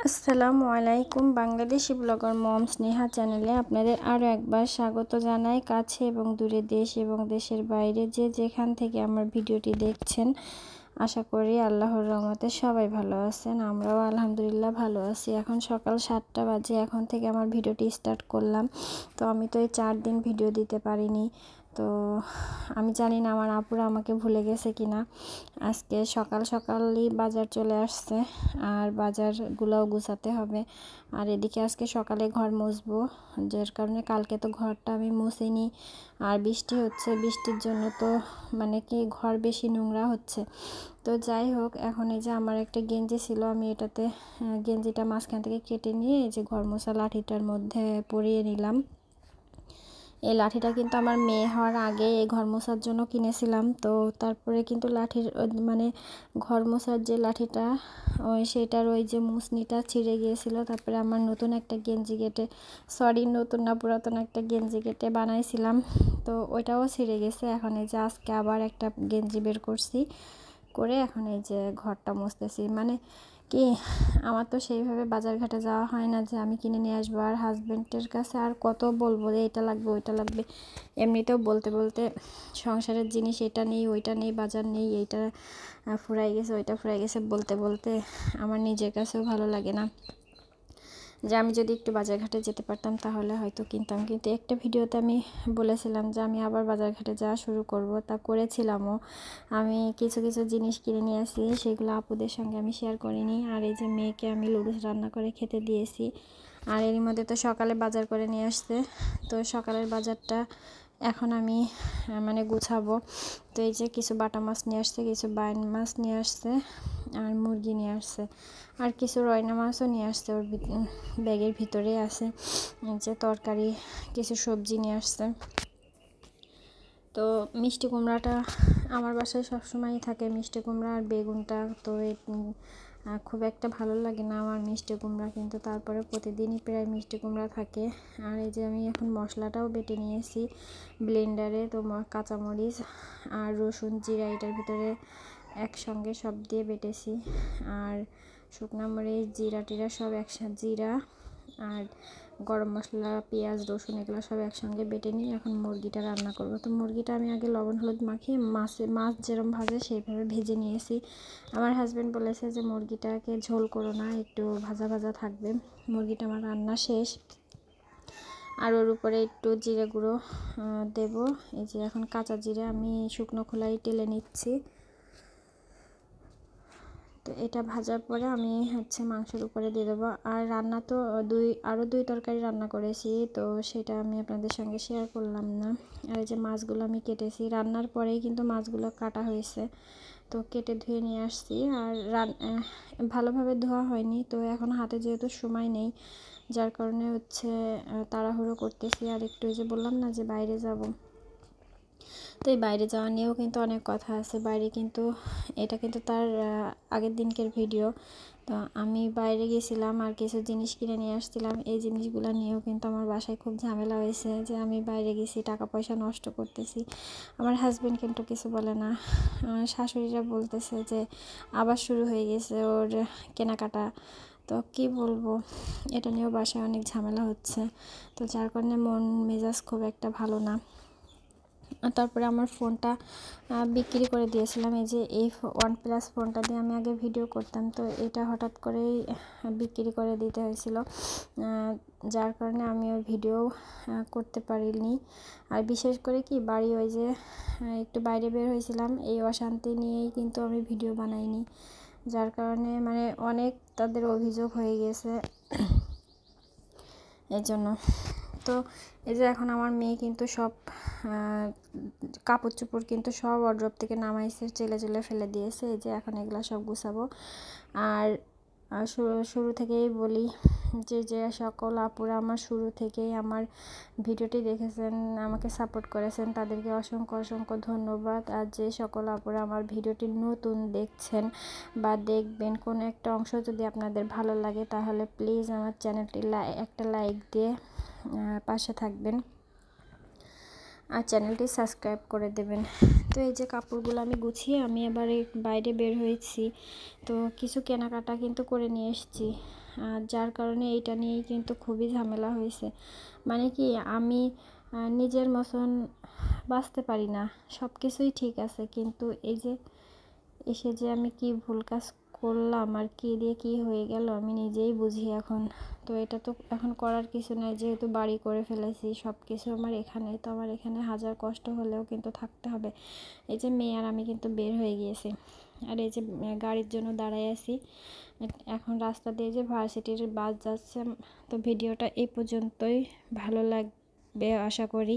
আসসালামু আলাইকুম। বাংলাদেশি ব্লগার মম স্নেহা চ্যানেলে আপনাদের আরও একবার স্বাগত জানাই। কাছে এবং দূরে, দেশ এবং দেশের বাইরে যে যেখান থেকে আমার ভিডিওটি দেখছেন, আশা করি আল্লাহর রহমতে সবাই ভালো আছেন। আমরাও আলহামদুলিল্লাহ ভালো আছি। এখন সকাল 7টা বাজে। এখন থেকে আমার ভিডিওটি স্টার্ট করলাম। তো আমি তো এই 4 দিন ভিডিও দিতে পারিনি। তো আমি জানি না আমার আপুরা আমাকে ভুলে গেছে কিনা। আজকে সকাল সকালই বাজার চলে আসছে, আর বাজারগুলোও গুছাতে হবে। আর এদিকে আজকে সকালে ঘর মুছবো, যার কারণে কালকে তো ঘরটা আমি মুছিনি। আর বৃষ্টি হচ্ছে, বৃষ্টির জন্য তো মানে কি ঘর বেশি নোংরা হচ্ছে। তো যাই হোক, এখন এই যে আমার একটা গেঞ্জি ছিল, আমি এটাতে গেঞ্জিটা মাঝখান থেকে কেটে নিয়ে এই যে ঘর মোছা লাঠিটার মধ্যে পরিয়ে নিলাম। এই লাঠিটা কিন্তু আমার মেয়ে হওয়ার আগে এই ঘর মোছার জন্য কিনেছিলাম। তো তারপরে কিন্তু লাঠির মানে ঘর মোছার যে লাঠিটা সেটার ওই যে মুছনিটা ছিঁড়ে গিয়েছিল। তারপরে আমার নতুন একটা গেঞ্জি কেটে, নতুন না পুরাতন একটা গেঞ্জি কেটে বানাইছিলাম, তো ওইটাও ছিঁড়ে গেছে। এখন এই যে আজকে আবার একটা গেঞ্জি বের করছি, করে এখন এই যে ঘরটা মুছতেছি। মানে কি, আমার তো সেইভাবে বাজারঘাটে যাওয়া হয় না যে আমি কিনে নিয়ে আসবো। আর হাজব্যান্ডের কাছে আর কত বলবো যে এটা লাগবে ওইটা লাগবে। এমনিতেও বলতে বলতে সংসারের জিনিস এটা নেই ওইটা নেই, বাজার নেই, এইটা ফুরাই গেছে ওইটা ফুরাই গেছে বলতে বলতে আমার নিজের কাছেও ভালো লাগে না। যে আমি যদি একটু বাজারঘাটে যেতে পারতাম তাহলে হয়তো কিনতাম। কিন্তু একটা ভিডিওতে আমি বলেছিলাম যে আমি আবার বাজারঘাটে যাওয়া শুরু করব, তা করেছিলামও। আমি কিছু কিছু জিনিস কিনে নিয়ে আসি, সেগুলো আপুদের সঙ্গে আমি শেয়ার করিনি। আর এই যে মেয়েকে আমি লুডুস রান্না করে খেতে দিয়েছি। আর এরই মধ্যে তো সকালে বাজার করে নিয়ে আসছে। তো সকালের বাজারটা এখন আমি মানে গুছাবো। তো এই যে কিছু বাটা মাছ নিয়ে আসছে, কিছু বাইন মাছ নিয়ে আসছে, আর মুরগি নিয়ে আসছে, আর কিছু রয়না মাছও নিয়ে আসছে। ওর ব্যাগের ভিতরে আছে যে তরকারি, কিছু সবজি নিয়ে আসছে। তো মিষ্টি কুমড়াটা আমার বাসায় সবসময়ই থাকে, মিষ্টি কুমড়া আর বেগুনটা। তো খুব একটা ভালো লাগে না আমার মিষ্টি কুমড়া, কিন্তু তারপরে প্রতিদিনই প্রায় মিষ্টি কুমড়া থাকে। আর এই যে আমি এখন মশলাটাও বেটে নিয়েছি ব্লেন্ডারে। তো কাঁচামরিচ আর রসুন জিরা এটার ভিতরে একসঙ্গে সব দিয়ে বেটেছি। আর শুকনো মরিচ জিরা টিরা সব একসাথে, জিরা আর গরম মশলা পেঁয়াজ রসুন এগুলো সব একসঙ্গে বেটে নিয়ে এখন মুরগিটা রান্না করব। তো মুরগিটা আমি আগে লবণ হলুদ মাখিয়ে মাছ যেরকম ভাজে সেইভাবে ভেজে নিয়েছি। আমার হাজব্যান্ড বলেছে যে মুরগিটাকে ঝোল করো না, একটু ভাজা ভাজা থাকবে। মুরগিটা আমার রান্না শেষ, আর ওর উপরে একটু জিরে গুঁড়ো দেব। এই যে এখন কাঁচা জিরে আমি শুকনো খোলায় টেলে নিচ্ছি। তো এটা ভাজার পরে আমি মাংসের উপরে দিয়ে দেবো। আর রান্না তো আরও দুই তরকারি রান্না করেছি, তো সেটা আমি আপনাদের সঙ্গে শেয়ার করলাম না। আর এই যে মাছগুলো আমি কেটেছি, রান্নার পরেই কিন্তু মাছগুলো কাটা হয়েছে। তো কেটে ধুয়ে নিয়ে আসছি, আর ভালোভাবে ধোয়া হয়নি। তো এখন হাতে যেহেতু সময় নেই, যার কারণে তাড়াহুড়ো করতেছি। আর একটু যে বললাম না যে বাইরে যাব, তো এই বাইরে যাওয়া নিয়েও কিন্তু অনেক কথা আছে। বাইরে কিন্তু এটা কিন্তু তার আগের দিনকের ভিডিও। তো আমি বাইরে গেছিলাম আর কিছু জিনিস কিনে নিয়ে আসছিলাম। এই জিনিসগুলো নিয়েও কিন্তু আমার বাসায় খুব ঝামেলা হয়েছে যে আমি বাইরে গেছি, টাকা পয়সা নষ্ট করতেছি। আমার হাজব্যান্ড কিন্তু কিছু বলে না, শাশুড়িরা বলতেছে যে আবার শুরু হয়ে গেছে ওর কেনাকাটা। তো কি বলবো, এটা নিয়েও বাসায় অনেক ঝামেলা হচ্ছে। তো যার কারণে মন মেজাজ খুব একটা ভালো না। তারপরে আমার ফোনটা বিক্রি করে দিয়েছিলাম। এই যে এই OnePlus ফোনটা দিয়ে আমি আগে ভিডিও করতাম, তো এটা হঠাৎ করেই বিক্রি করে দিতে হয়েছিল, যার কারণে আমি ওই ভিডিও করতে পারিনি। আর বিশেষ করে কি বাড়ি ওই যে একটু বাইরে বের হয়েছিলাম, এই অশান্তি নিয়েই কিন্তু আমি ভিডিও বানাইনি, যার কারণে মানে অনেক তাদের অভিযোগ হয়ে গেছে এর জন্য। তো এই যে এখন আমার মেয়ে কিন্তু সব কাপড় চোপড় কিন্তু সব ওয়ারড্রপ থেকে নামাইছে, চেলে ফেলে দিয়েছে। এই যে এখন এগুলো সব গুছাবো। আর শুরু থেকেই বলি যে সকল আপুরা আমার শুরু থেকেই আমার ভিডিওটি দেখেছেন, আমাকে সাপোর্ট করেছেন, তাদেরকে অসংখ্য অসংখ্য ধন্যবাদ। আর যে সকল আপুরা আমার ভিডিওটি নতুন দেখছেন বা দেখবেন, কোনো একটা অংশ যদি আপনাদের ভালো লাগে তাহলে প্লিজ আমার চ্যানেলটি একটা লাইক দিয়ে পাশে থাকবেন, আর চ্যানেলটি সাবস্ক্রাইব করে দেবেন। তো এই যে কাপড়গুলো আমি গুছিয়ে আমি এবারে বাইরে বের হয়েছি। তো কিছু কেনাকাটা কিন্তু করে নিয়ে এসেছি। যার কারণে এইটা নিয়েই কিন্তু খুবই ঝামেলা হয়েছে। মানে কি আমি নিজের মতন বাঁচতে পারি না, সব কিছুই ঠিক আছে, কিন্তু এই যে এসে যে আমি কি ভুল কাজ করলাম আর কি দিয়ে কি হয়ে গেল আমি নিজেই বুঝি এখন। তো এটা তো এখন করার কিছু নাই, যেহেতু বাড়ি করে ফেলেছি, সব কিছু আমার এখানে, তো আমার এখানে হাজার কষ্ট হলেও কিন্তু থাকতে হবে। এই যে মেয়ে আর আমি কিন্তু বের হয়ে গিয়েছি, আর এই যে গাড়ির জন্য দাঁড়ায় আছি। এখন রাস্তা দিয়ে যে ভার্সিটির বাস যাচ্ছে। তো ভিডিওটা এই পর্যন্তই, ভালো লাগবে আশা করি।